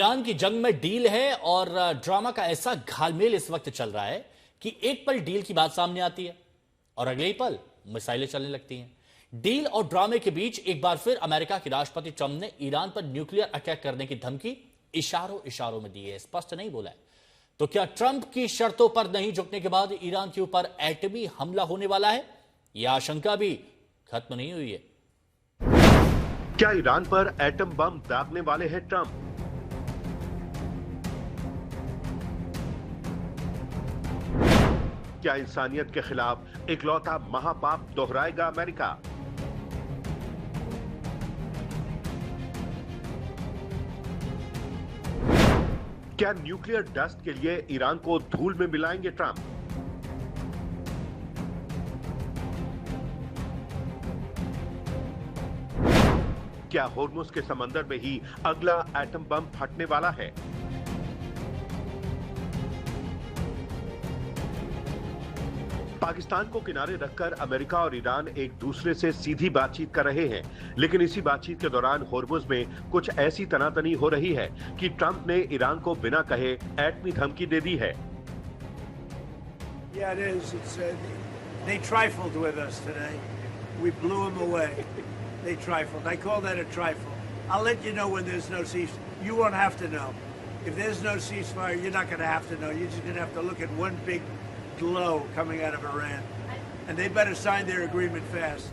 Iran की जंग में डील है और ड्रामा का ऐसा घालमेल इस वक्त चल रहा है कि एक पल डील की बात सामने आती है और अगले ही पल मिसाइलें चलने लगती हैं। डील और ड्रामे के बीच एक बार फिर अमेरिका के राष्ट्रपति ट्रंप ने ईरान पर न्यूक्लियर अटैक करने की धमकी इशारों में दी है, स्पष्ट नहीं बोला है। तो क्या ट्रंप की शर्तों पर नहीं झुकने के बाद ईरान के ऊपर एटमी हमला होने वाला है? यह आशंका भी खत्म नहीं हुई है। क्या ईरान पर एटम बम दागने वाले हैं ट्रंप? क्या इंसानियत के खिलाफ इकलौता महापाप दोहराएगा अमेरिका? क्या न्यूक्लियर डस्ट के लिए ईरान को धूल में मिलाएंगे ट्रंप? क्या होर्मुज के समंदर में ही अगला एटम बम फटने वाला है? पाकिस्तान को किनारे रखकर अमेरिका और ईरान एक दूसरे से सीधी बातचीत कर रहे हैं, लेकिन इसी बातचीत के दौरान होर्मुज में कुछ ऐसी तनातनी हो रही है कि ट्रंप ने ईरान को बिना कहे एटमी धमकी दे दी है। Yeah, it is. They trifled with us today. We blew them away. They trifled. I call that a trifle. I'll let you know when there's no ceasefire. You won't have to know. If there's no ceasefire, you're not going to have to know. You're just going to have to look at one big glow coming out of Iran. And they better sign their agreement fast.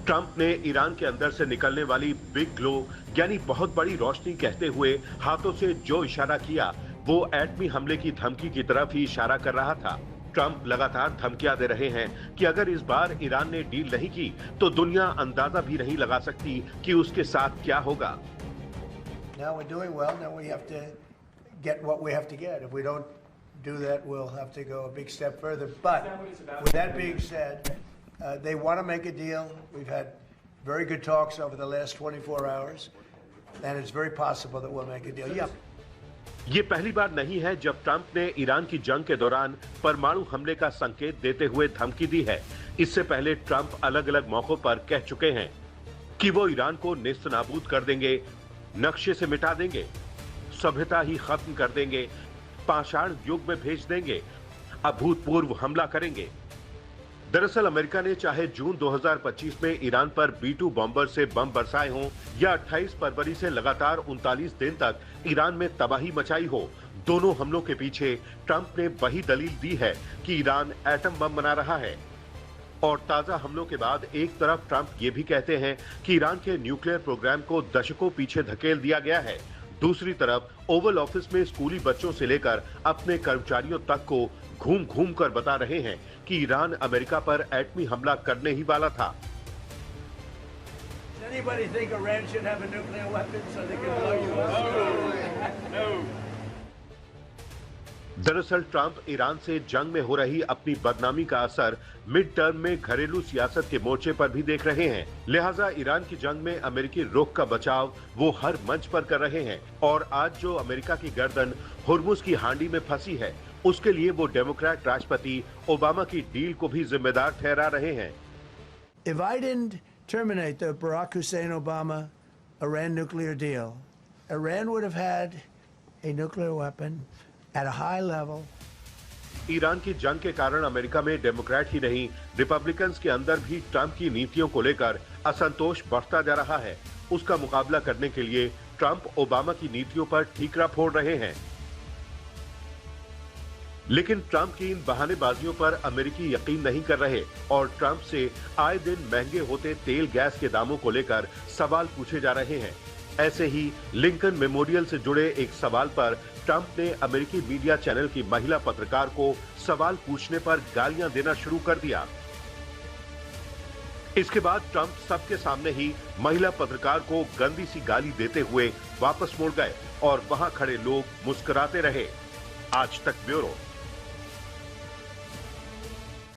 Trump ने Iran के अंदर से निकलने वाली big glow यानी बहुत बड़ी रोशनी कहते हुए हाथों से जो इशारा किया वो एटमी हमले की धमकी की तरफ ही इशारा कर रहा था। ट्रंप लगातार धमकियां दे रहे हैं कि अगर इस बार ईरान ने डील नहीं की तो दुनिया अंदाजा भी नहीं लगा सकती कि उसके साथ क्या होगा। Now we're doing well. Now we have to get what we have to get. If we don't do that, we'll have to go a big step further. But with that being said, they want to make a deal. We've had very good talks over the last 24 hours, and it's very possible that we'll make a deal. Yeah. ये पहली बार नहीं है जब Trump ने Iran की जंग के दौरान परमाणु हमले का संकेत देते हुए धमकी दी है। इससे पहले ट्रंप अलग अलग मौकों पर कह चुके हैं कि वो ईरान को नेस्तनाबूद कर देंगे, नक्शे से मिटा देंगे, सभ्यता ही खत्म कर देंगे, पाषाण युग में भेज देंगे, अभूतपूर्व हमला करेंगे। दरअसल अमेरिका ने चाहे जून 2025 में ईरान पर B-2 बॉम्बर से बम बरसाए हों या 28 फरवरी से लगातार 39 दिन तक ईरान में तबाही मचाई हो, दोनों हमलों के पीछे ट्रंप ने वही दलील दी है कि ईरान एटम बम बना रहा है। और ताजा हमलों के बाद एक तरफ ट्रंप ये भी कहते हैं कि ईरान के न्यूक्लियर प्रोग्राम को दशकों पीछे धकेल दिया गया है। दूसरी तरफ ओवल ऑफिस में स्कूली बच्चों से लेकर अपने कर्मचारियों तक को घूम घूम कर बता रहे हैं कि ईरान अमेरिका पर एटमी हमला करने ही वाला था। Anybody think Iran should have a nuclear weapon so they can blow you up? No. दरअसल ट्रंप ईरान से जंग में हो रही अपनी बदनामी का असर मिड टर्म में घरेलू सियासत के मोर्चे पर भी देख रहे हैं। लिहाजा ईरान की जंग में अमेरिकी रुख का बचाव वो हर मंच पर कर रहे हैं और आज जो अमेरिका की गर्दन हुर्मुज की हांडी में फंसी है उसके लिए वो डेमोक्रेट राष्ट्रपति ओबामा की डील को भी जिम्मेदार ठहरा रहे हैं। If I didn't terminate the Barack Hussein Obama Iran nuclear deal, Iran would have had a nuclear weapon at a high level. Iran की जंग के कारण अमेरिका में डेमोक्रेट ही नहीं रिपब्लिकन्स के अंदर भी ट्रंप की नीतियों को लेकर असंतोष बढ़ता जा रहा है। उसका मुकाबला करने के लिए ट्रंप ओबामा की नीतियों पर ठीकरा फोड़ रहे हैं। लेकिन ट्रंप की इन बहानेबाजियों पर अमेरिकी यकीन नहीं कर रहे और ट्रंप से आए दिन महंगे होते तेल गैस के दामों को लेकर सवाल पूछे जा रहे हैं। ऐसे ही लिंकन मेमोरियल से जुड़े एक सवाल पर ट्रंप ने अमेरिकी मीडिया चैनल की महिला पत्रकार को सवाल पूछने पर गालियां देना शुरू कर दिया। इसके बाद ट्रंप सबके सामने ही महिला पत्रकार को गंदी सी गाली देते हुए वापस मुड़ गए और वहां खड़े लोग मुस्कुराते रहे। आज तक ब्यूरो।